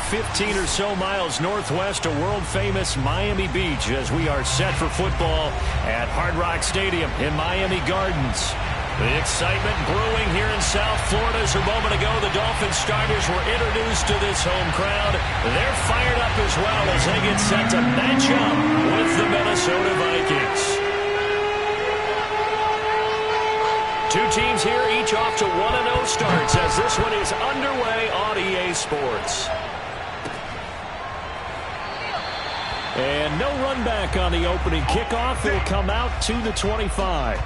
15 or so miles northwest of world-famous Miami Beach as we are set for football at Hard Rock Stadium in Miami Gardens. The excitement brewing here in South Florida as a moment ago the Dolphins starters were introduced to this home crowd. They're fired up as well as they get set to match up with the Minnesota Vikings. Two teams here, each off to 1-0 starts as this one is underway on EA Sports. And no run back on the opening kickoff. It'll come out to the 25.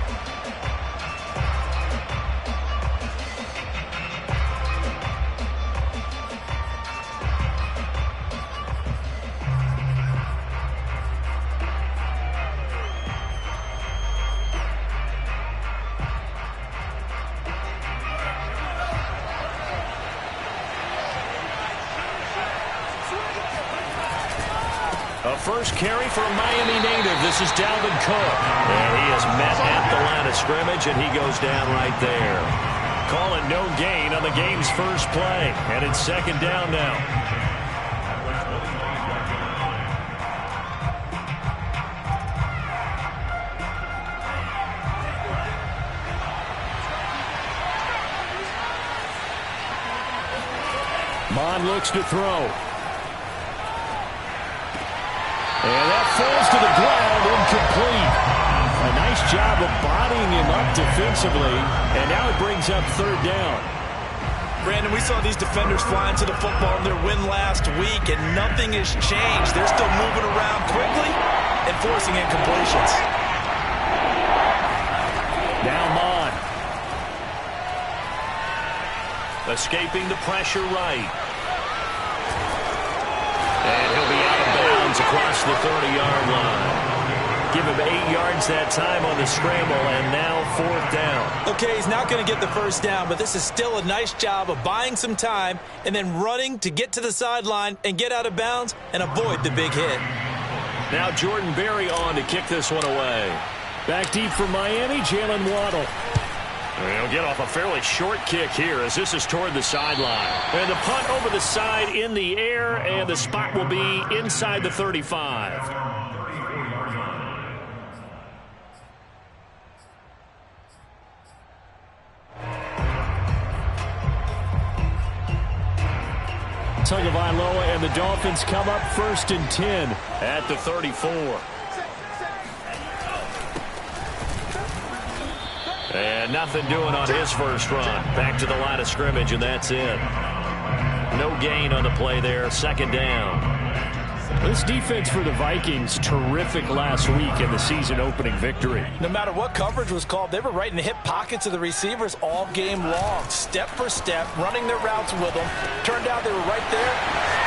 First carry for a Miami native. This is Dalvin Cook. And he is met at the line of scrimmage, and he goes down right there. Calling no gain on the game's first play. And it's second down now. Mond looks to throw. And that falls to the ground, incomplete. A nice job of bodying him up defensively, and now it brings up third down. Brandon, we saw these defenders flying to the football in their win last week, and nothing has changed. They're still moving around quickly and forcing incompletions. Now Mond. Escaping the pressure right. And he'll be out of bounds across the 30-yard line. Give him 8 yards that time on the scramble, and now fourth down. Okay, he's not going to get the first down, but this is still a nice job of buying some time and then running to get to the sideline and get out of bounds and avoid the big hit. Now Jordan Berry on to kick this one away. Back deep for Miami, Jalen Waddle. He'll get off a fairly short kick here as this is toward the sideline. And the punt over the side in the air, and the spot will be inside the 35. Tagovailoa and the Dolphins come up first and 10 at the 34. And nothing doing on his first run. Back to the line of scrimmage, and that's it. No gain on the play there. Second down. This defense for the Vikings, terrific last week in the season-opening victory. No matter what coverage was called, they were right in the hip pockets of the receivers all game long. Step for step, running their routes with them. Turned out they were right there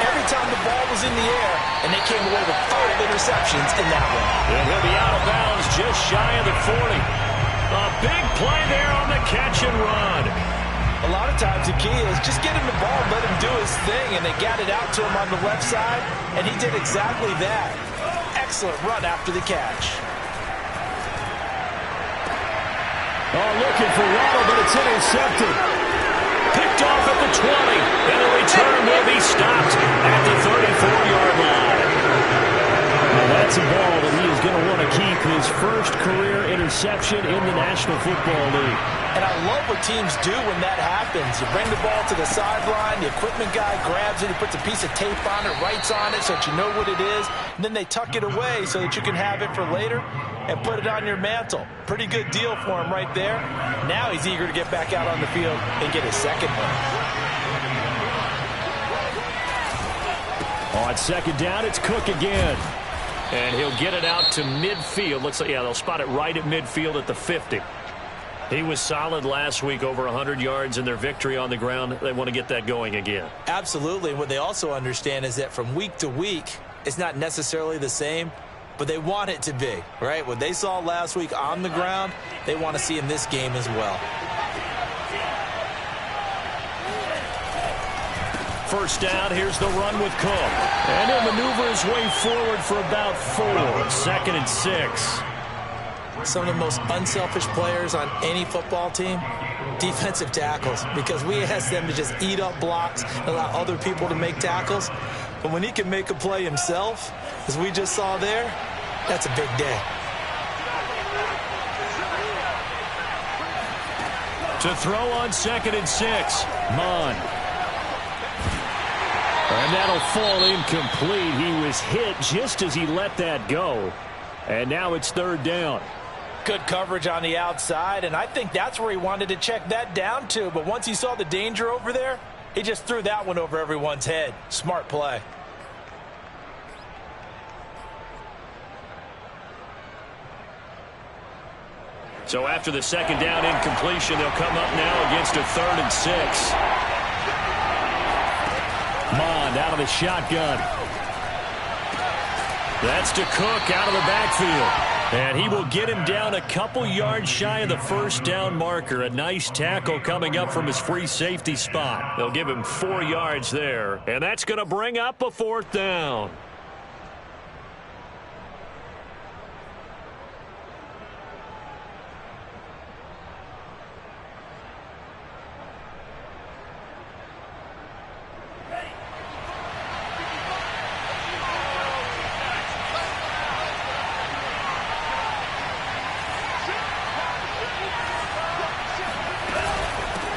every time the ball was in the air, and they came away with 5 interceptions in that one. And he'll be out of bounds just shy of the 40. A big play there on the catch and run. A lot of times the key is just get him the ball, let him do his thing, and they got it out to him on the left side, and he did exactly that. Excellent run after the catch. Oh, looking for Waddle, but it's intercepted. Picked off at the 20, and the return will be stopped at the 34-yard line. Now that's a ball that he is going to want to keep, his first career interception in the National Football League. And I love what teams do when that happens. You bring the ball to the sideline, the equipment guy grabs it, he puts a piece of tape on it, writes on it so that you know what it is, and then they tuck it away so that you can have it for later and put it on your mantle. Pretty good deal for him right there. Now he's eager to get back out on the field and get his second one. On second down, it's Cook again. And he'll get it out to midfield. Looks like, yeah, they'll spot it right at midfield at the 50. He was solid last week, over 100 yards in their victory on the ground. They want to get that going again. Absolutely. What they also understand is that from week to week, it's not necessarily the same, but they want it to be, right? What they saw last week on the ground, they want to see in this game as well. First down, here's the run with Cook. And he'll maneuver his way forward for about 4. Second and 6. some of the most unselfish players on any football team? Defensive tackles, because we ask them to just eat up blocks and allow other people to make tackles. But when he can make a play himself, as we just saw there, that's a big day. To throw on 2nd and 6, Mond. And that'll fall incomplete. He was hit just as he let that go. And now it's 3rd down. Good coverage on the outside, and I think that's where he wanted to check that down to. But once he saw the danger over there, he just threw that one over everyone's head. Smart play. So after the 2nd down incompletion, they'll come up now against a 3rd and 6. Mond out of the shotgun. That's to Cook out of the backfield. And he will get him down a couple yards shy of the 1st down marker. A nice tackle coming up from his free safety spot. They'll give him 4 yards there. And that's going to bring up a 4th down.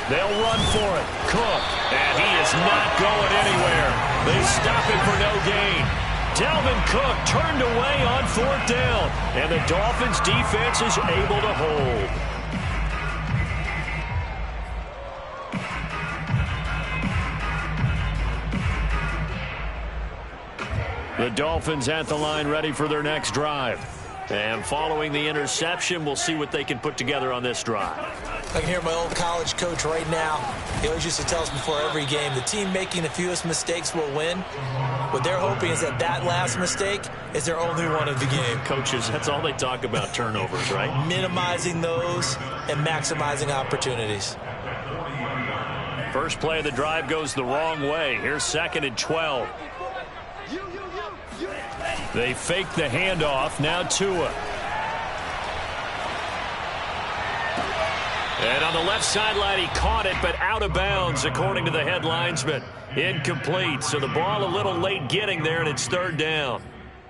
They'll run for it. Cook. And he is not going anywhere. They stop him for no gain. Dalvin Cook turned away on 4th down. And the Dolphins defense is able to hold. The Dolphins at the line ready for their next drive. And following the interception, we'll see what they can put together on this drive. I can hear my old college coach right now. He always used to tell us before every game, the team making the fewest mistakes will win. What they're hoping is that last mistake is their only one of the game. Coaches, that's all they talk about, turnovers, right? Minimizing those and maximizing opportunities. First play of the drive goes the wrong way. Here's 2nd and 12. They fake the handoff. Now Tua. And on the left sideline, he caught it, but out of bounds, according to the head linesman. Incomplete. So the ball a little late getting there, and it's 3rd down.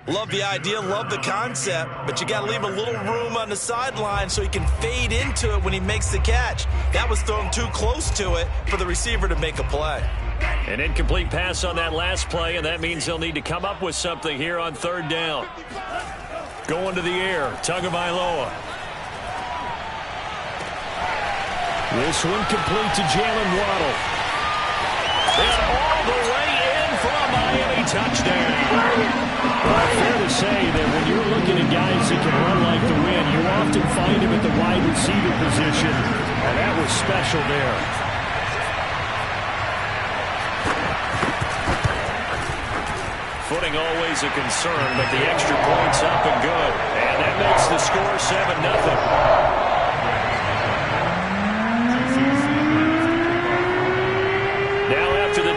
Love the idea, love the concept, but you got to leave a little room on the sideline so he can fade into it when he makes the catch. That was thrown too close to it for the receiver to make a play. An incomplete pass on that last play, and that means they'll need to come up with something here on 3rd down. Going to the air, Tagovailoa. This one complete to Jalen Waddle. And all the way in for a Miami touchdown. Fair to say that when you're looking at guys that can run like the wind, you often find him at the wide receiver position, and that was special there. Footing always a concern, but the extra point's up and good. And that makes the score 7-0.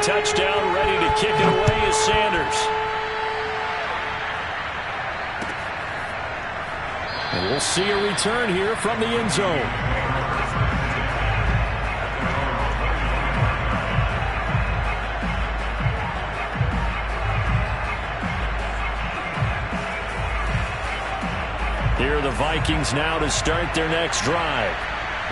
Touchdown, ready to kick it away is Sanders. And we'll see a return here from the end zone. Here are the Vikings now to start their next drive.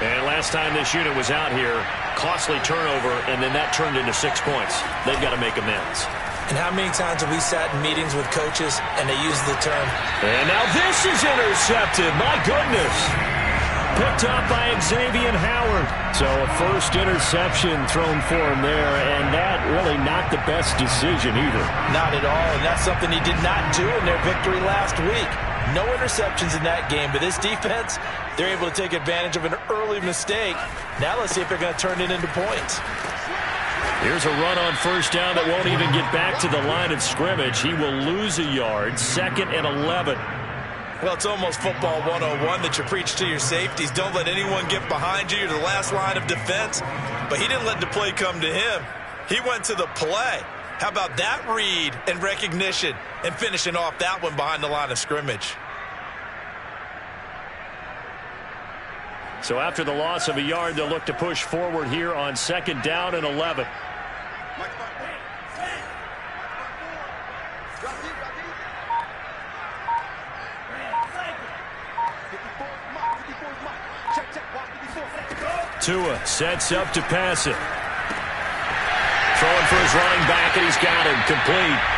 And last time this unit was out here, costly turnover, and then that turned into 6 points. They've got to make amends. And how many times have we sat in meetings with coaches and they use the term, and now this is intercepted. My goodness. Picked up by Xavier Howard. So a first interception thrown for him there, and that really not the best decision either. Not at all, and that's something he did not do in their victory last week. No interceptions in that game, but this defense, they're able to take advantage of an early mistake. Now let's see if they're going to turn it into points. Here's a run on 1st down that won't even get back to the line of scrimmage. He will lose a yard, 2nd and 11. Well, it's almost football 101 that you preach to your safeties. Don't let anyone get behind you. You're the last line of defense. But he didn't let the play come to him. He went to the play. How about that read and recognition and finishing off that one behind the line of scrimmage? So after the loss of a yard, they'll look to push forward here on 2nd down and 11. Tua sets up to pass it. Throwing for his running back, and he's got him complete.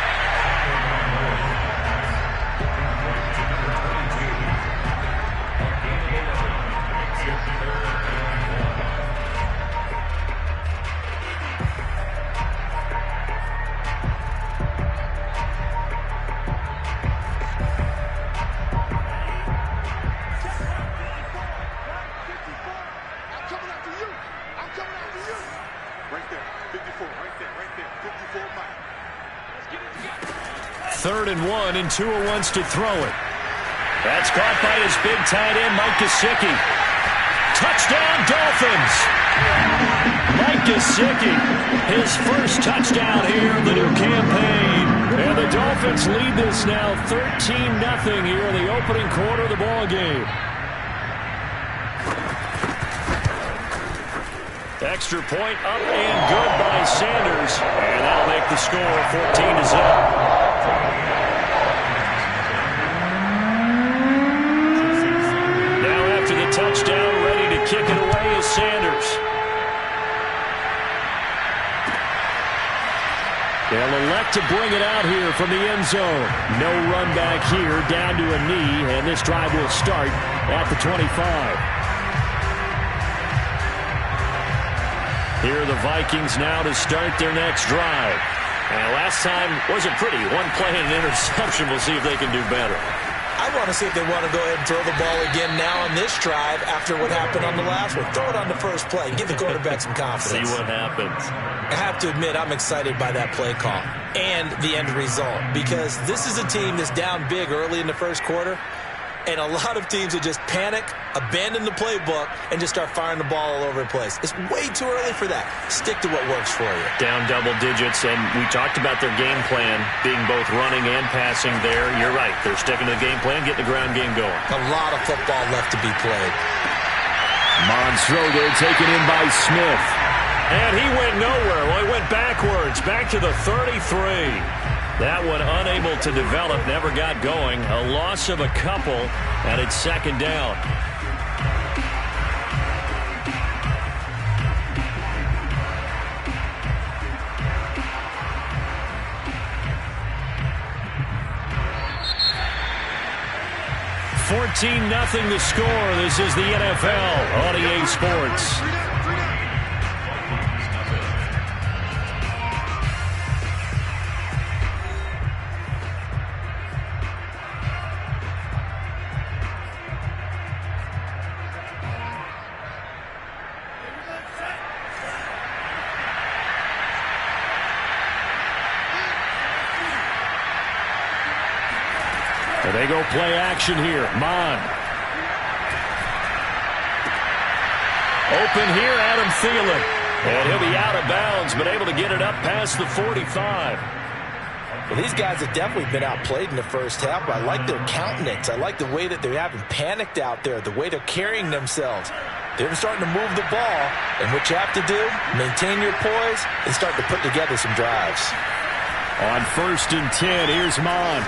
Third and 1, and Tua wants to throw it. That's caught by his big tight end, Mike Gesicki. Touchdown, Dolphins! Mike Gesicki, his first touchdown here of the new campaign. And the Dolphins lead this now 13-0 here in the opening quarter of the ball game. Extra point up and good by Sanders. And that'll make the score 14-0. Touchdown, ready to kick it away is Sanders. They'll elect to bring it out here from the end zone. No run back here, down to a knee, and this drive will start at the 25. Here are the Vikings now to start their next drive. And last time wasn't pretty. One play and an interception. We'll see if they can do better. I want to see if they want to go ahead and throw the ball again now on this drive after what happened on the last one. Throw it on the first play. Give the quarterback some confidence. See what happens. I have to admit, I'm excited by that play call and the end result because this is a team that's down big early in the first quarter, and a lot of teams that just panic, abandon the playbook, and just start firing the ball all over the place. It's way too early for that. Stick to what works for you. Down double digits, and we talked about their game plan being both running and passing there. You're right. They're sticking to the game plan, getting the ground game going. A lot of football left to be played. Monroe taken in by Smith. And he went nowhere. Well, he went backwards, back to the 33. That one unable to develop, never got going. A loss of a couple, and it's 2nd down. $14-0 the score. This is the NFL on EA Sports. They go play action here. Mon. Open here, Adam Thielen. And he'll be out of bounds, but able to get it up past the 45. Well, these guys have definitely been outplayed in the first half, but I like their countenance. I like the way that they haven't panicked out there, the way they're carrying themselves. They're starting to move the ball, and what you have to do, maintain your poise and start to put together some drives. On 1st and 10, here's Mon.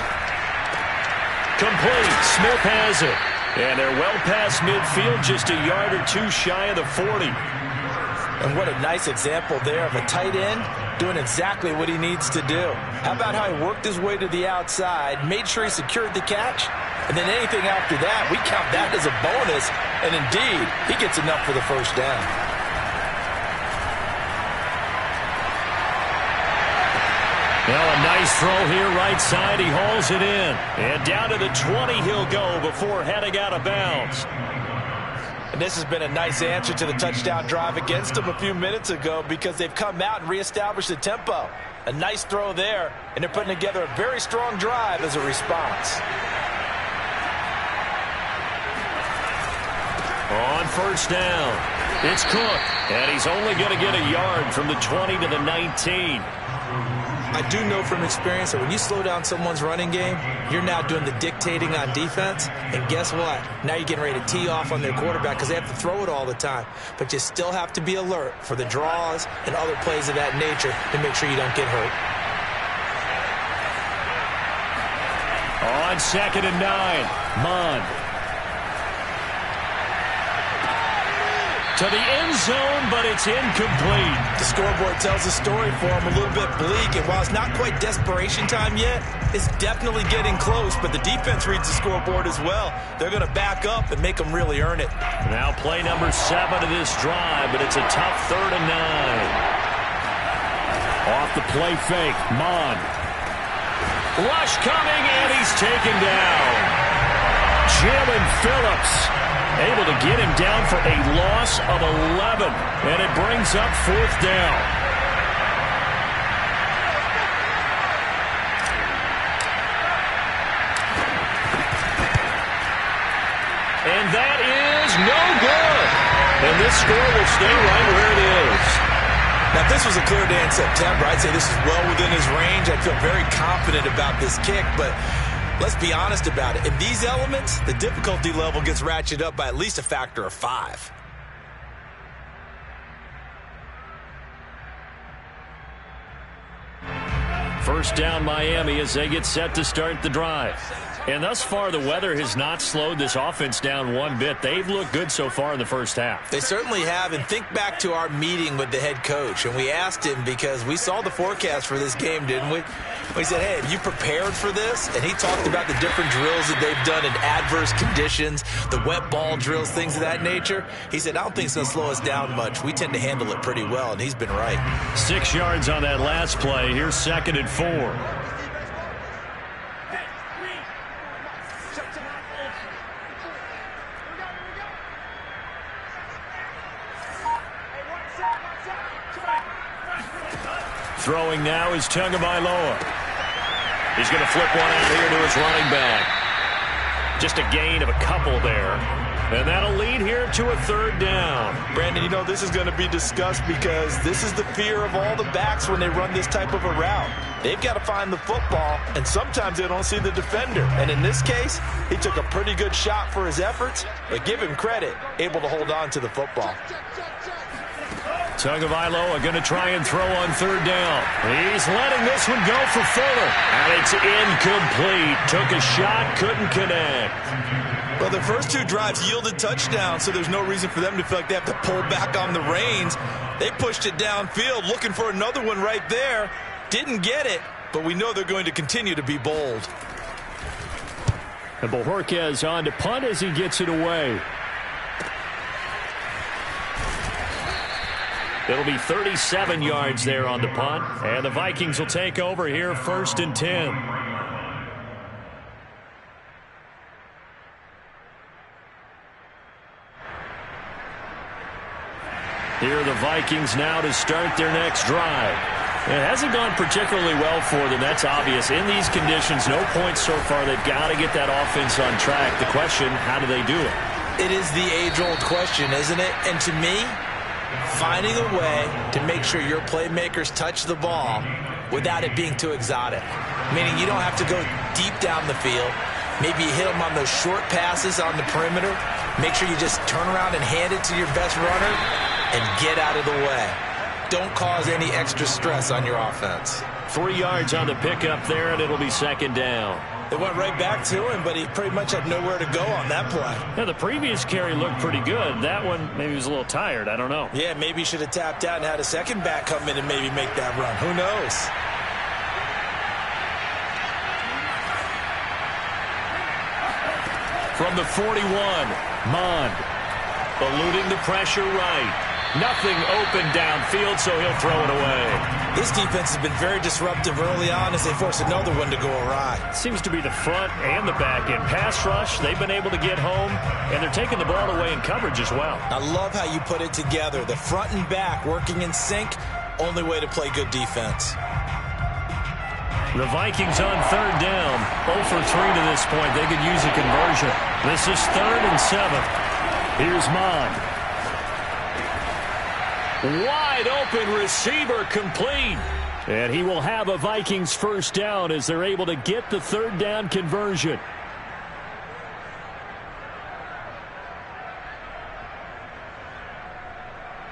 Complete. Smith has it. And they're well past midfield, just a yard or two shy of the 40. And what a nice example there of a tight end doing exactly what he needs to do. How about how he worked his way to the outside, made sure he secured the catch, and then anything after that, we count that as a bonus. And indeed, he gets enough for the first down. Well, a nice throw here, right side. He hauls it in. And down to the 20 he'll go before heading out of bounds. And this has been a nice answer to the touchdown drive against them a few minutes ago because they've come out and reestablished the tempo. A nice throw there, and they're putting together a very strong drive as a response. On first down, it's Cook, and he's only going to get a yard from the 20 to the 19. I do know from experience that when you slow down someone's running game, you're now doing the dictating on defense. And guess what? Now you're getting ready to tee off on their quarterback because they have to throw it all the time. But you still have to be alert for the draws and other plays of that nature to make sure you don't get hurt. On 2nd and 9, Mond. To the end zone, but it's incomplete. The scoreboard tells a story for him, a little bit bleak, and while it's not quite desperation time yet, it's definitely getting close, but the defense reads the scoreboard as well. They're going to back up and make them really earn it. Now play number 7 of this drive, but it's a tough 3rd and 9. Off the play fake, Mond. Rush coming, and he's taken down. Jalen Phillips able to get him down for a loss of 11, and it brings up 4th down. And that is no good. And this score will stay right where it is. Now, if this was a clear day in September, I'd say this is well within his range. I feel very confident about this kick, but let's be honest about it. In these elements, the difficulty level gets ratcheted up by at least a factor of 5. First down, Miami, as they get set to start the drive. And thus far, the weather has not slowed this offense down one bit. They've looked good so far in the first half. They certainly have, and think back to our meeting with the head coach, and we asked him because we saw the forecast for this game, didn't we? We said, hey, have you prepared for this? And he talked about the different drills that they've done in adverse conditions, the wet ball drills, things of that nature. He said, I don't think it's going to slow us down much. We tend to handle it pretty well, and he's been right. 6 yards on that last play. Here's 2nd and 4. Throwing now is Tagovailoa. He's going to flip one out here to his running back. Just a gain of a couple there. And that'll lead here to a 3rd down. Brandon, you know, this is going to be discussed because this is the fear of all the backs when they run this type of a route. They've got to find the football, and sometimes they don't see the defender. And in this case, he took a pretty good shot for his efforts, but give him credit, able to hold on to the football. Tagovailoa going to try and throw on 3rd down. He's letting this one go for Fuller. And it's incomplete. Took a shot, couldn't connect. Well, the first 2 drives yielded touchdowns, so there's no reason for them to feel like they have to pull back on the reins. They pushed it downfield, looking for another one right there. Didn't get it, but we know they're going to continue to be bold. And Bojorquez on to punt as he gets it away. It'll be 37 yards there on the punt. And the Vikings will take over here 1st and 10. Here are the Vikings now to start their next drive. It hasn't gone particularly well for them. That's obvious. In these conditions, no points so far. They've got to get that offense on track. The question, how do they do it? It is the age-old question, isn't it? And to me, finding a way to make sure your playmakers touch the ball without it being too exotic. Meaning you don't have to go deep down the field. Maybe you hit them on those short passes on the perimeter. Make sure you just turn around and hand it to your best runner and get out of the way. Don't cause any extra stress on your offense. 3 yards on the pickup there, and it'll be 2nd down. They went right back to him, but he pretty much had nowhere to go on that play. Yeah, the previous carry looked pretty good. That one, maybe he was a little tired. I don't know. Yeah, maybe he should have tapped out and had a second back come in and maybe make that run. Who knows? From the 41, Mond. Eluding the pressure right. Nothing open downfield, so he'll throw it away. This defense has been very disruptive early on as they force another one to go awry. Seems to be the front and the back end. Pass rush, they've been able to get home, and they're taking the ball away in coverage as well. I love how you put it together. The front and back working in sync, only way to play good defense. The Vikings on 3rd down. 0 for 3 to this point. They could use a conversion. This is 3rd and 7. Here's Mond. Wide open receiver, complete. And he will have a Vikings first down as they're able to get the third down conversion.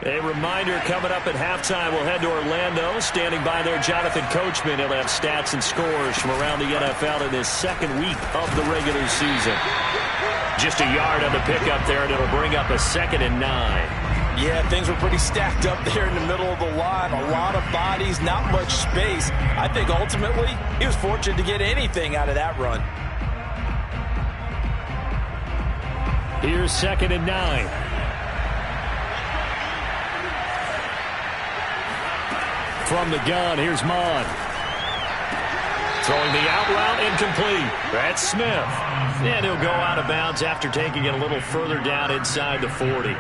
A reminder, coming up at halftime, we'll head to Orlando. Standing by there, Jonathan Coachman. He'll have stats and scores from around the NFL in his second week of the regular season. Just a yard on the pickup there, and it'll bring up a 2nd and 9. Yeah, things were pretty stacked up there in the middle of the line. A lot of bodies, not much space. I think ultimately he was fortunate to get anything out of that run. Here's 2nd and 9. From the gun, here's Mond. Throwing the out route, incomplete. That's Smith. And he'll go out of bounds after taking it a little further down inside the 40.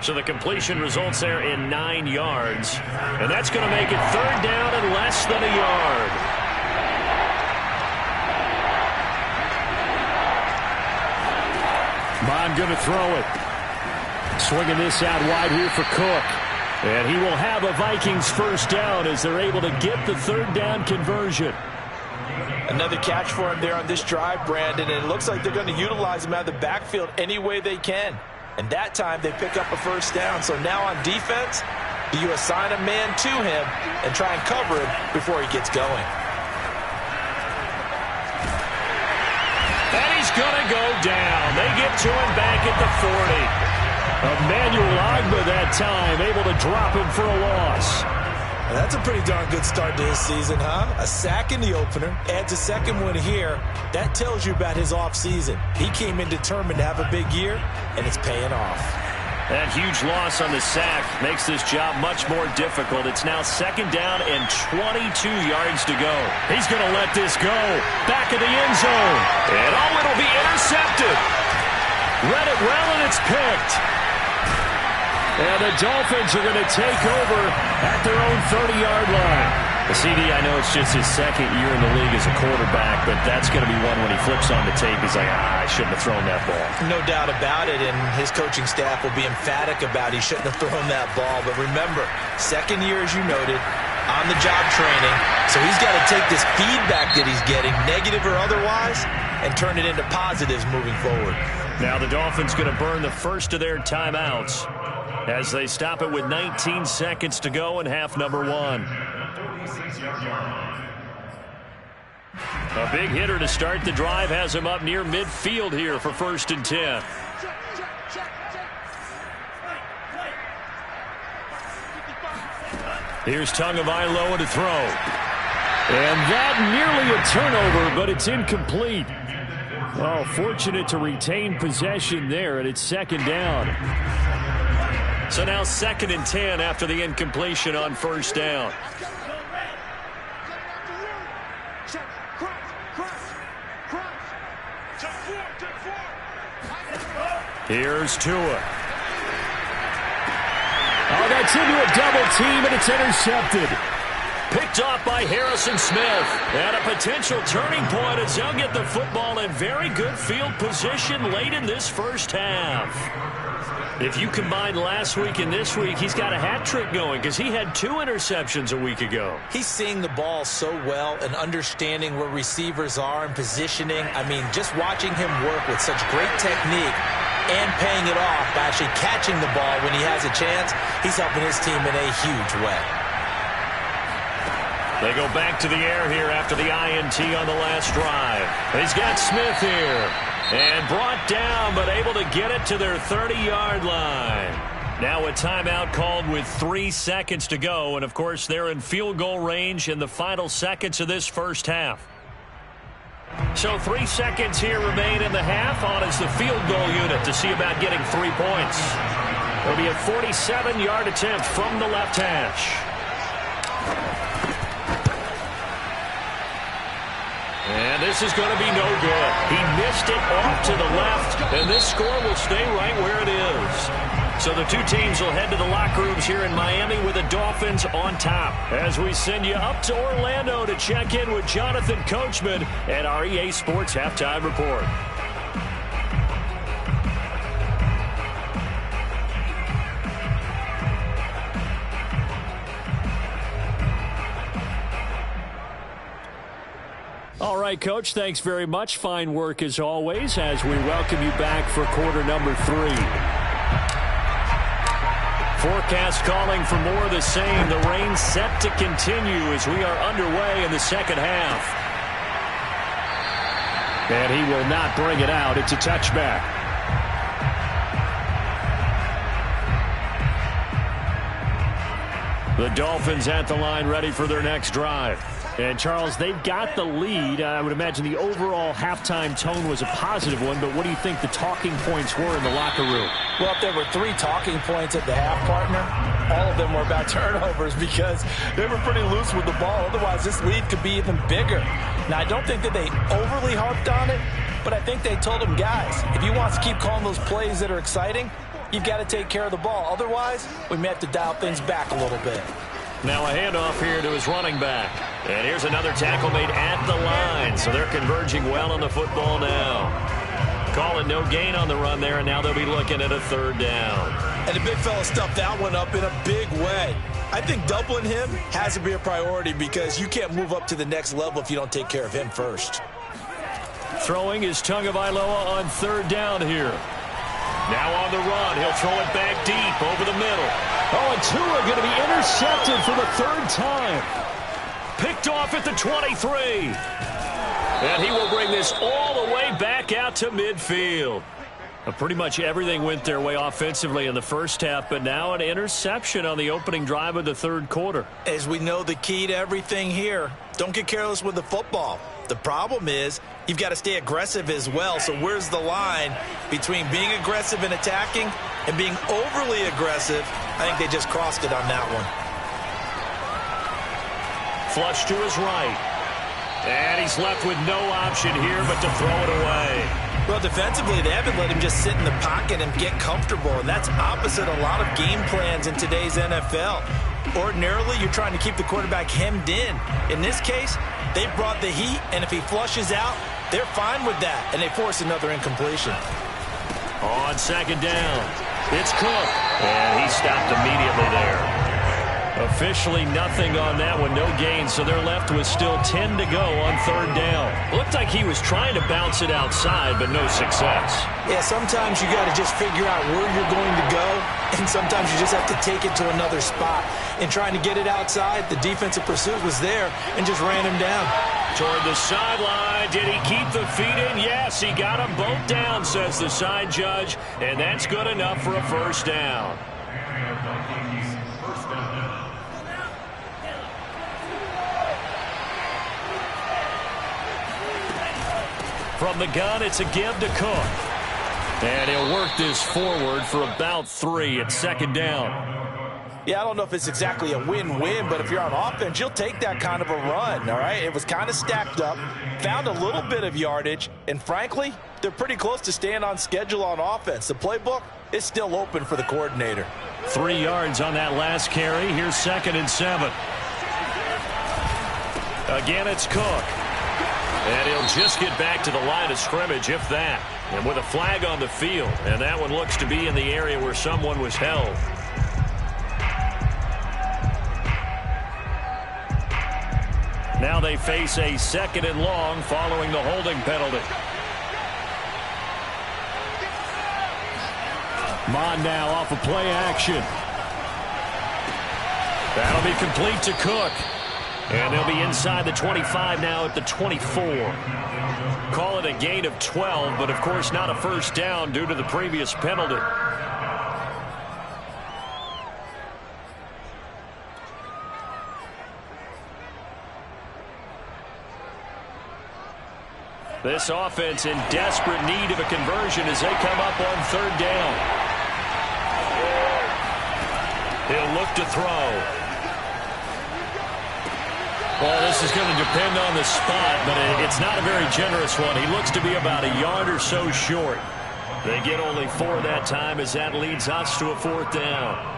So the completion results there in 9 yards. And that's going to make it third down and less than a yard. Mond going to throw it. Swinging this out wide here for Cook. And he will have a Vikings first down as they're able to get the third down conversion. Another catch for him there on this drive, Brandon, and it looks like they're going to utilize him out of the backfield any way they can. And that time they pick up a first down. So now on defense, do you assign a man to him and try and cover him before he gets going? And he's going to go down. They get to him back at the 40. Emmanuel Ogbah that time, able to drop him for a loss. And that's a pretty darn good start to his season, huh? A sack in the opener, adds a second one here. That tells you about his offseason. He came in determined to have a big year, and it's paying off. That huge loss on the sack makes this job much more difficult. It's now 2nd down and 22 yards to go. He's going to let this go. Back of the end zone. And it'll be intercepted. Read it well, and it's picked. And the Dolphins are going to take over at their own 30-yard line. The CD, I know it's just his second year in the league as a quarterback, but that's going to be one when he flips on the tape. He's like, I shouldn't have thrown that ball. No doubt about it, and his coaching staff will be emphatic about he shouldn't have thrown that ball. But remember, second year, as you noted, on-the-job training. So he's got to take this feedback that he's getting, negative or otherwise, and turn it into positives moving forward. Now the Dolphins going to burn the first of their timeouts as they stop it with 19 seconds to go in half number 1. A big hitter to start the drive has him up near midfield here for 1st and 10. Here's Tagovailoa to throw. And that nearly a turnover, but it's incomplete. Oh, fortunate to retain possession there, and it's 2nd down. So now 2nd and 10 after the incompletion on 1st down. Here's Tua. Oh, that's into a double team, and it's intercepted. Picked off by Harrison Smith. And a potential turning point as they'll get the football in very good field position late in this first half. If you combine last week and this week, he's got a hat trick going because he had 2 interceptions a week ago. He's seeing the ball so well and understanding where receivers are and positioning. I mean, just watching him work with such great technique and paying it off by actually catching the ball when he has a chance, he's helping his team in a huge way. They go back to the air here after the INT on the last drive. He's got Smith here. And brought down, but able to get it to their 30-yard line. Now a timeout called with 3 seconds to go. And, of course, they're in field goal range in the final seconds of this first half. So 3 seconds here remain in the half. On is the field goal unit to see about getting 3 points. It'll be a 47-yard attempt from the left hash. And this is going to be no good. He missed it off to the left, and this score will stay right where it is. So the two teams will head to the locker rooms here in Miami with the Dolphins on top. As we send you up to Orlando to check in with Jonathan Coachman at our EA Sports Halftime Report. right, Coach, thanks very much. Fine work as always as we welcome you back for quarter number 3. Forecast calling for more of the same. The rain set to continue as we are underway in the second half. And he will not bring it out. It's a touchback. The Dolphins at the line ready for their next drive. And, Charles, they've got the lead. I would imagine the overall halftime tone was a positive one, but what do you think the talking points were in the locker room? Well, if there were 3 talking points at the half, partner, all of them were about turnovers because they were pretty loose with the ball. Otherwise, this lead could be even bigger. Now, I don't think that they overly harped on it, but I think they told them, guys, if you want to keep calling those plays that are exciting, you've got to take care of the ball. Otherwise, we may have to dial things back a little bit. Now a handoff here to his running back. And here's another tackle made at the line. So they're converging well on the football now. Call it no gain on the run there, and now they'll be looking at a 3rd down. And the big fella stuffed that one up in a big way. I think doubling him has to be a priority because you can't move up to the next level if you don't take care of him first. Throwing is Tagovailoa on 3rd down here. Now on the run, he'll throw it back deep over the middle. Oh, and Tua going to be intercepted for the 3rd time. Picked off at the 23. And he will bring this all the way back out to midfield. Pretty much everything went their way offensively in the first half, but now an interception on the opening drive of the 3rd quarter. As we know, the key to everything here, don't get careless with the football. The problem is you've got to stay aggressive as well. So where's the line between being aggressive and attacking and being overly aggressive? I think they just crossed it on that one. Flush to his right. And he's left with no option here but to throw it away. Well, defensively, they haven't let him just sit in the pocket and get comfortable, and that's opposite a lot of game plans in today's NFL. Ordinarily, you're trying to keep the quarterback hemmed in. In this case, they brought the heat, and if he flushes out, they're fine with that, and they force another incompletion. On 2nd down, it's Cook, and he stopped immediately there. Officially nothing on that one, no gain, so they're left with still 10 to go on 3rd down. Looked like he was trying to bounce it outside, but no success. Yeah, sometimes you got to just figure out where you're going to go, and sometimes you just have to take it to another spot. And trying to get it outside, the defensive pursuit was there and just ran him down. Toward the sideline, did he keep the feet in? Yes, he got them both down, says the side judge, and that's good enough for a 1st down. From the gun, it's a give to Cook. And he'll work this forward for about 3 at 2nd down. Yeah, I don't know if it's exactly a win-win, but if you're on offense, you'll take that kind of a run, all right? It was kind of stacked up, found a little bit of yardage, and frankly, they're pretty close to staying on schedule on offense. The playbook is still open for the coordinator. 3 yards on that last carry. Here's 2nd and 7. Again, it's Cook. And he'll just get back to the line of scrimmage, if that. And with a flag on the field. And that one looks to be in the area where someone was held. Now they face a 2nd and long following the holding penalty. Mond now off of play action. That'll be complete to Cook. And they'll be inside the 25 now at the 24. Call it a gain of 12, but of course not a 1st down due to the previous penalty. This offense in desperate need of a conversion as they come up on 3rd down. He'll look to throw. Well, this is going to depend on the spot, but it's not a very generous one. He looks to be about a yard or so short. They get only 4 that time as that leads us to a 4th down.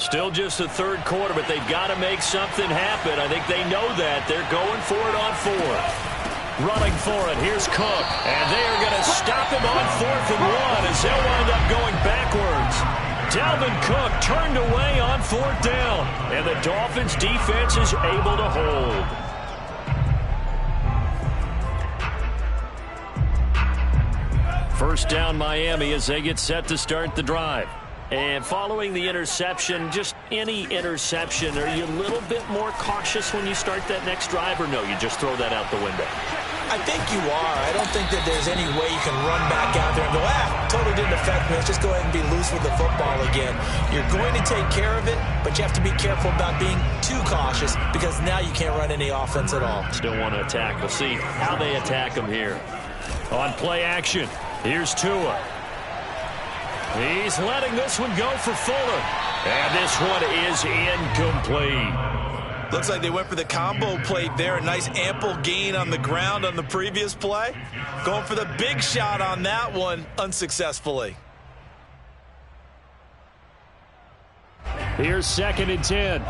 Still just the third quarter, but they've got to make something happen. I think they know that. They're going for it on fourth. Running for it. Here's Cook. And they are going to stop him on 4th and 1 as they'll wind up going backwards. Dalvin Cook turned away on 4th down. And the Dolphins' defense is able to hold. First down Miami as they get set to start the drive. And following the interception, just any interception, are you a little bit more cautious when you start that next drive, or no, you just throw that out the window? I think you are. I don't think that there's any way you can run back out there and go, totally didn't affect me. Let's just go ahead and be loose with the football again. You're going to take care of it, but you have to be careful about being too cautious because now you can't run any offense at all. Still want to attack. We'll see how they attack them here. On play action, here's Tua. He's letting this one go for Fuller. And this one is incomplete. Looks like they went for the combo play there. A nice ample gain on the ground on the previous play. Going for the big shot on that one unsuccessfully. Here's 2nd and 10.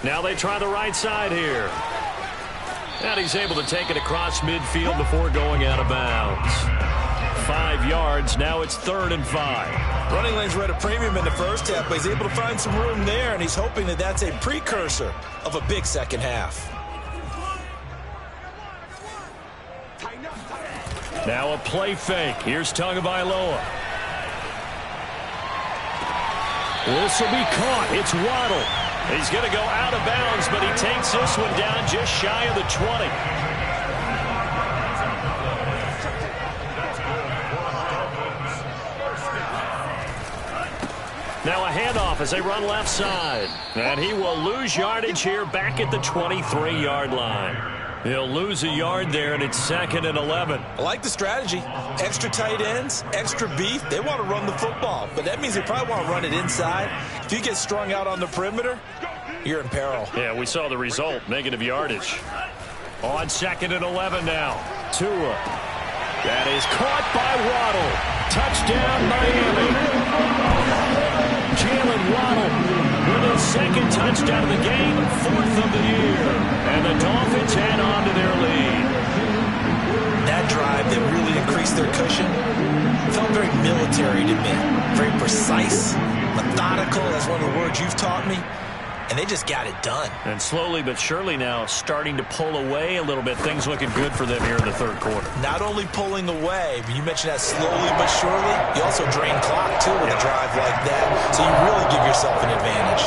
Now they try the right side here. And he's able to take it across midfield before going out of bounds. 5 yards. Now it's 3rd and 5. Running lanes were at a premium in the first half, but he's able to find some room there, and he's hoping that that's a precursor of a big second half. Now a play fake. Here's Tagovailoa. This will be caught. It's Waddle. He's going to go out of bounds, but he takes this one down just shy of the 20. Now a handoff as they run left side. And he will lose yardage here back at the 23-yard line. He'll lose a yard there, and it's 2nd and 11. I like the strategy. Extra tight ends, extra beef. They want to run the football, but that means they probably want to run it inside. If you get strung out on the perimeter, you're in peril. Yeah, we saw the result, negative yardage. On 2nd and 11 now. Tua. That is caught by Waddle. Touchdown, Miami. Jalen Waddle with his 2nd touchdown of the game, 4th of the year. And the Dolphins add on to their lead. That drive that really increased their cushion felt very military to me. Very precise, methodical, that's one of the words you've taught me. And they just got it done. And slowly but surely now starting to pull away a little bit. Things looking good for them here in the 3rd quarter. Not only pulling away, but you mentioned that slowly but surely. You also drain clock, too, with a drive like that. So you really give yourself an advantage.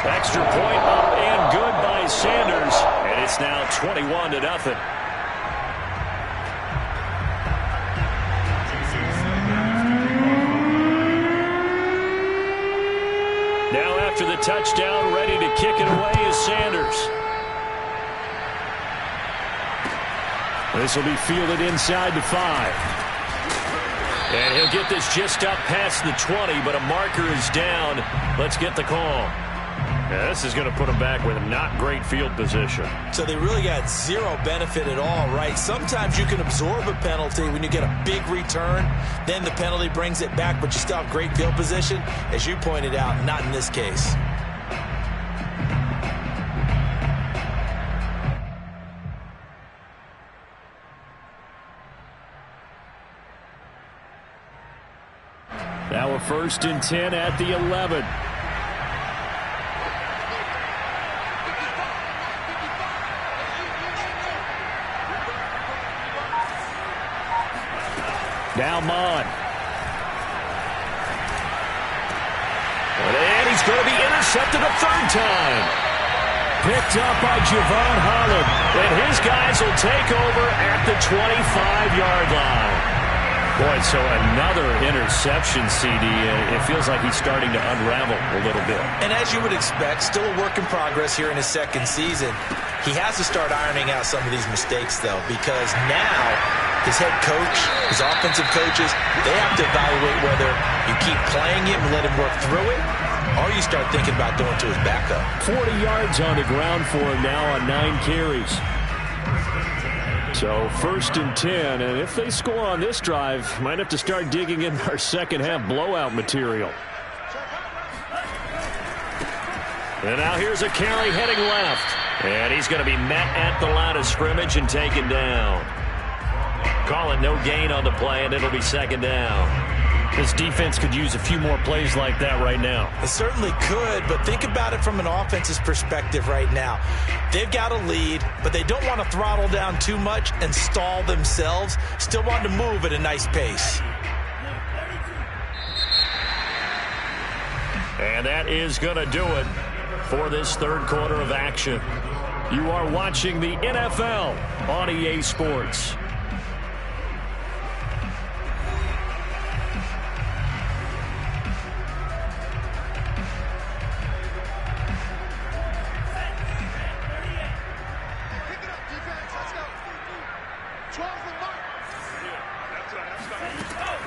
Extra point up and good by Sanders. And it's now 21-0. Now after the touchdown, ready to kick it away is Sanders. This will be fielded inside the 5. And he'll get this just up past the 20, but a marker is down. Let's get the call. Yeah, this is going to put them back with not great field position. So they really got zero benefit at all, right? Sometimes you can absorb a penalty when you get a big return. Then the penalty brings it back, but you still have great field position. As you pointed out, not in this case. Now a 1st and 10 at the 11. Now Mond. And he's going to be intercepted a 3rd time. Picked up by Javon Holland. And his guys will take over at the 25-yard line. Boy, so another interception, CD. It feels like he's starting to unravel a little bit. And as you would expect, still a work in progress here in his 2nd season. He has to start ironing out some of these mistakes, though, because now his head coach, his offensive coaches, they have to evaluate whether you keep playing him and let him work through it, or you start thinking about going to his backup. 40 yards on the ground for him now on 9 carries. So 1st and 10, and if they score on this drive, might have to start digging in our second half blowout material. And now here's a carry heading left. And he's going to be met at the line of scrimmage and taken down. Call it no gain on the play, and it'll be 2nd down. This defense could use a few more plays like that right now. It certainly could, but think about it from an offense's perspective right now. They've got a lead, but they don't want to throttle down too much and stall themselves. Still want to move at a nice pace. And that is going to do it for this 3rd quarter of action. You are watching the NFL on EA Sports.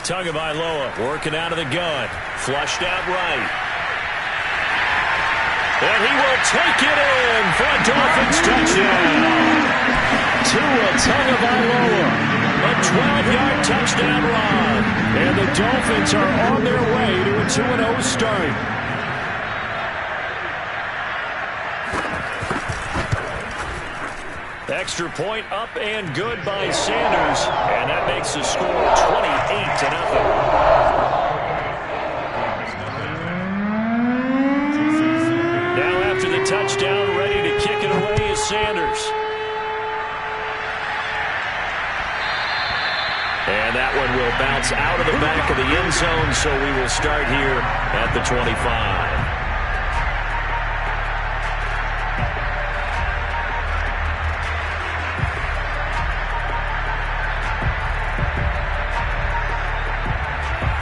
Tagovailoa working out of the gun. Flushed out right. And he will take it in for a Dolphins touchdown. Tua Tagovailoa, a 12-yard touchdown run. And the Dolphins are on their way to a 2-0 start. Extra point up and good by Sanders. And that makes the score 28-0. Now after the touchdown, ready to kick it away is Sanders. And that one will bounce out of the back of the end zone, so we will start here at the 25.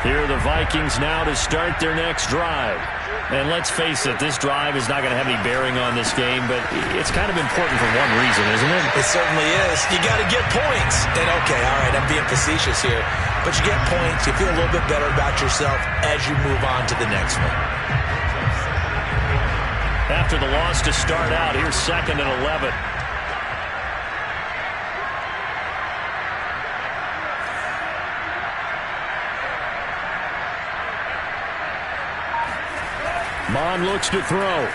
Here are the Vikings now to start their next drive. And let's face it, this drive is not going to have any bearing on this game, but it's kind of important for one reason, isn't it? It certainly is. You got to get points. And okay, all right, I'm being facetious here, but you get points, you feel a little bit better about yourself as you move on to the next one. After the loss to start out, here's 2nd and 11. Mond looks to throw.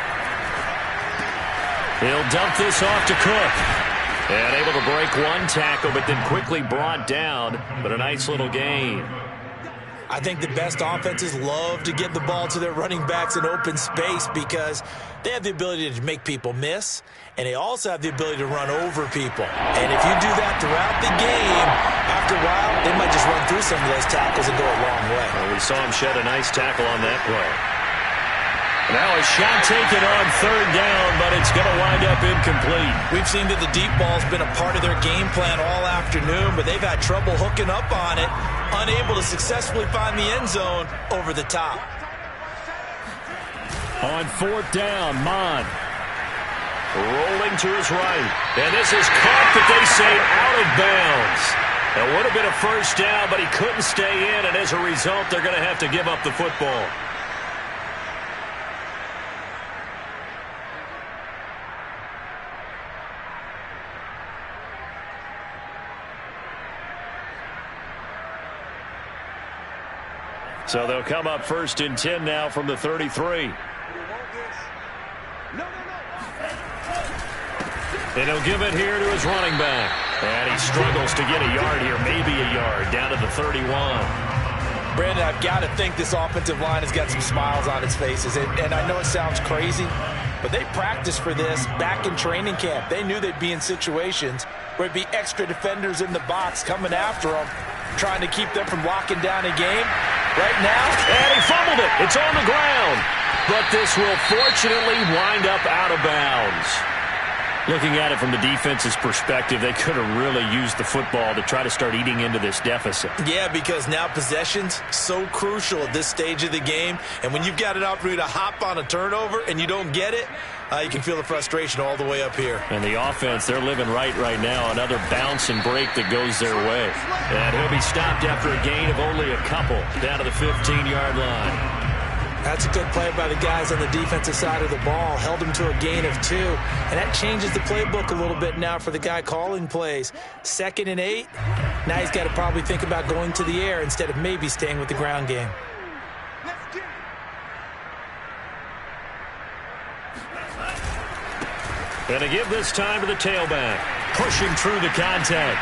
He'll dump this off to Cook. And able to break one tackle, but then quickly brought down. But a nice little gain. I think the best offenses love to get the ball to their running backs in open space because they have the ability to make people miss, and they also have the ability to run over people. And if you do that throughout the game, after a while, they might just run through some of those tackles and go a long way. Well, we saw him shed a nice tackle on that play. Now a shot taken on 3rd down, but it's going to wind up incomplete. We've seen that the deep ball's been a part of their game plan all afternoon, but they've had trouble hooking up on it, unable to successfully find the end zone over the top. On 4th down, Mond rolling to his right. And this is caught, but they say out of bounds. It would have been a 1st down, but he couldn't stay in, and as a result, they're going to have to give up the football. So they'll come up 1st and 10 now from the 33. And he'll give it here to his running back. And he struggles to get a yard here, maybe a yard, down to the 31. Brandon, I've got to think this offensive line has got some smiles on its faces. And I know it sounds crazy, but they practiced for this back in training camp. They knew they'd be in situations where it'd be extra defenders in the box coming after them, trying to keep them from locking down a game. Right now, and he fumbled it. It's on the ground. But this will fortunately wind up out of bounds. Looking at it from the defense's perspective, they could have really used the football to try to start eating into this deficit. Yeah, because now possession's so crucial at this stage of the game. And when you've got an opportunity to hop on a turnover and you don't get it, you can feel the frustration all the way up here. And the offense, they're living right now. Another bounce and break that goes their way. And he'll be stopped after a gain of only a couple down to the 15-yard line. That's a good play by the guys on the defensive side of the ball. Held him to a gain of 2. And that changes the playbook a little bit now for the guy calling plays. 2nd and 8. Now he's got to probably think about going to the air instead of maybe staying with the ground game. Going to give this time to the tailback. Pushing through the contact.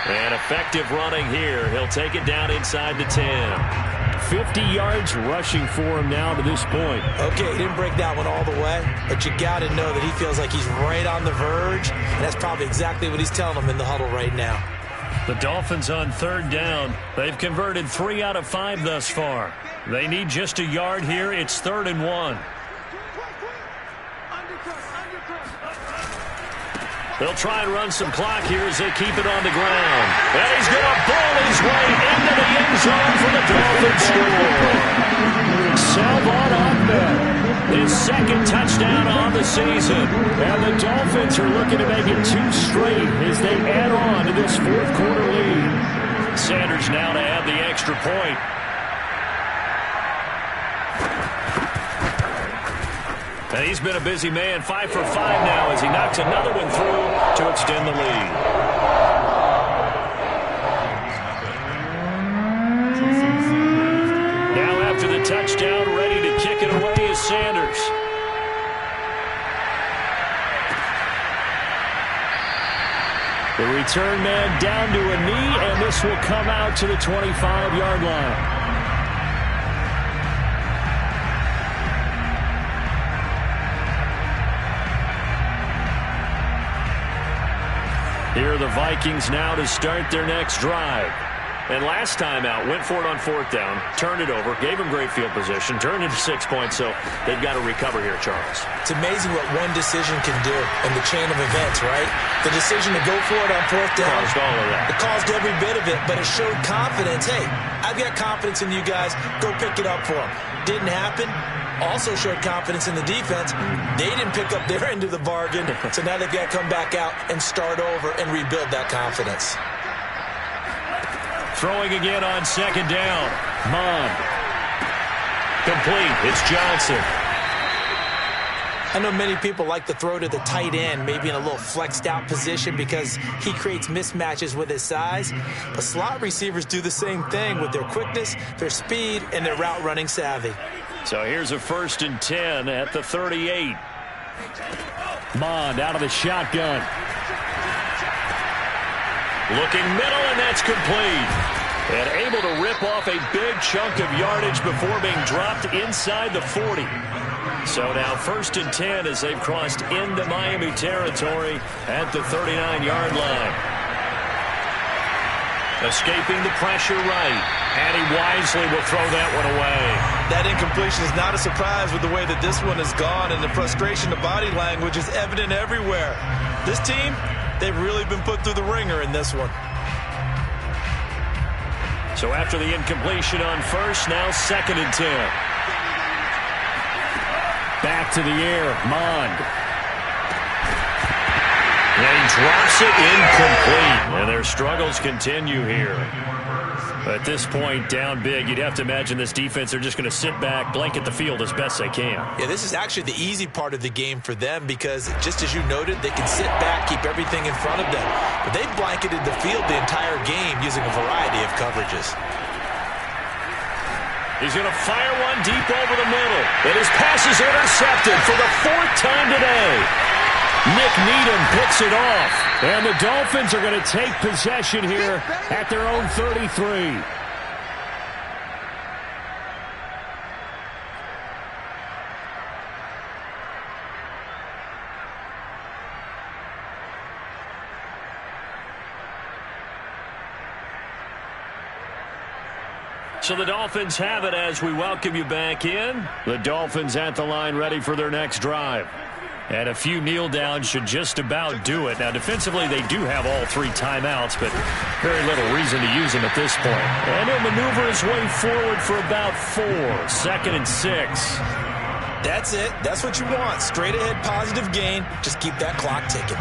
And effective running here. He'll take it down inside the 10. 50 yards rushing for him now to this point. Okay, he didn't break that one all the way, but you got to know that he feels like he's right on the verge, and that's probably exactly what he's telling them in the huddle right now. The Dolphins on 3rd down. They've converted 3 out of 5 thus far. They need just a yard here. It's 3rd and 1. They'll try and run some clock here as they keep it on the ground. And he's going to ball his way into the end zone for the Dolphins score. Salvon Ahmed, his 2nd touchdown on the season. And the Dolphins are looking to make it 2 straight as they add on to this 4th quarter lead. Sanders now to add the extra point. And he's been a busy man, 5 for 5 now as he knocks another one through to extend the lead. Now after the touchdown, ready to kick it away is Sanders. The return man down to a knee, and this will come out to the 25-yard line. Here are the Vikings now to start their next drive. And last time out, went for it on 4th down, turned it over, gave them great field position, turned into 6 points, so they've got to recover here, Charles. It's amazing what one decision can do in the chain of events, right? The decision to go for it on 4th down. Caused all of that. It caused every bit of it, but it showed confidence. Hey, I've got confidence in you guys. Go pick it up for them. Didn't happen. Also showed confidence in the defense. They didn't pick up their end of the bargain, so now they've got to come back out and start over and rebuild that confidence. Throwing again on 2nd down. Mond. Complete. It's Johnson. I know many people like to throw to the tight end, maybe in a little flexed out position because he creates mismatches with his size. But slot receivers do the same thing with their quickness, their speed, and their route running savvy. So here's a 1st and 10 at the 38. Mond out of the shotgun. Looking middle, and that's complete. And able to rip off a big chunk of yardage before being dropped inside the 40. So now 1st and 10 as they've crossed into Miami territory at the 39-yard line. Escaping the pressure right. And he wisely will throw that one away. That incompletion is not a surprise with the way that this one has gone, and the frustration of body language is evident everywhere. This team, they've really been put through the ringer in this one. So after the incompletion on 1st, now 2nd and 10. Back to the air, Mond. And he drops it incomplete. And their struggles continue here. At this point, down big, you'd have to imagine this defense, they're just going to sit back, blanket the field as best they can. Yeah, this is actually the easy part of the game for them because, just as you noted, they can sit back, keep everything in front of them. But they've blanketed the field the entire game using a variety of coverages. He's going to fire one deep over the middle. And his pass is intercepted for the 4th time today. Nick Needham picks it off. And the Dolphins are going to take possession here at their own 33. So the Dolphins have it as we welcome you back in. The Dolphins at the line ready for their next drive. And a few kneel downs should just about do it. Now, defensively, they do have all 3 timeouts, but very little reason to use them at this point. And he'll maneuver his way forward for about 4. 2nd and 6. That's it. That's what you want. Straight ahead positive gain. Just keep that clock ticking.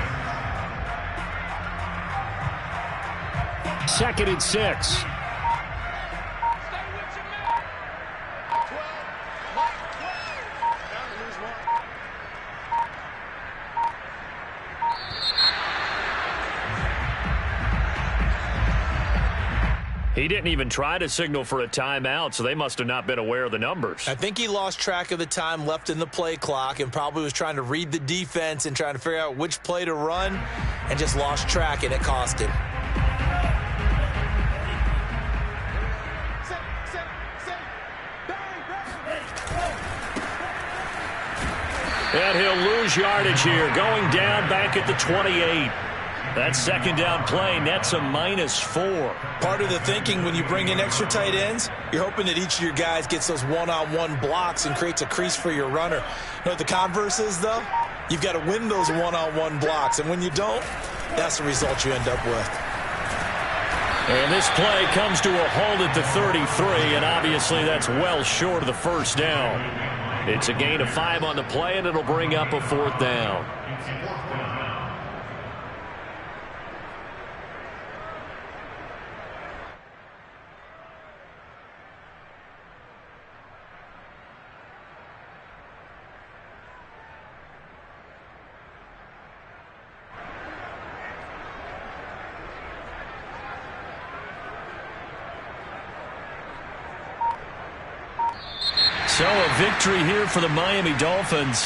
2nd and 6. He didn't even try to signal for a timeout, so they must have not been aware of the numbers. I think he lost track of the time left in the play clock and probably was trying to read the defense and trying to figure out which play to run and just lost track, and it cost him. And he'll lose yardage here, going down back at the 28. That second down play nets a -4. Part of the thinking when you bring in extra tight ends, you're hoping that each of your guys gets those one-on-one blocks and creates a crease for your runner. You know what the converse is, though? You've got to win those one-on-one blocks, and when you don't, that's the result you end up with. And this play comes to a halt at the 33, and obviously that's well short of the first down. It's a gain of 5 on the play, and it'll bring up a 4th down. So a victory here for the Miami Dolphins.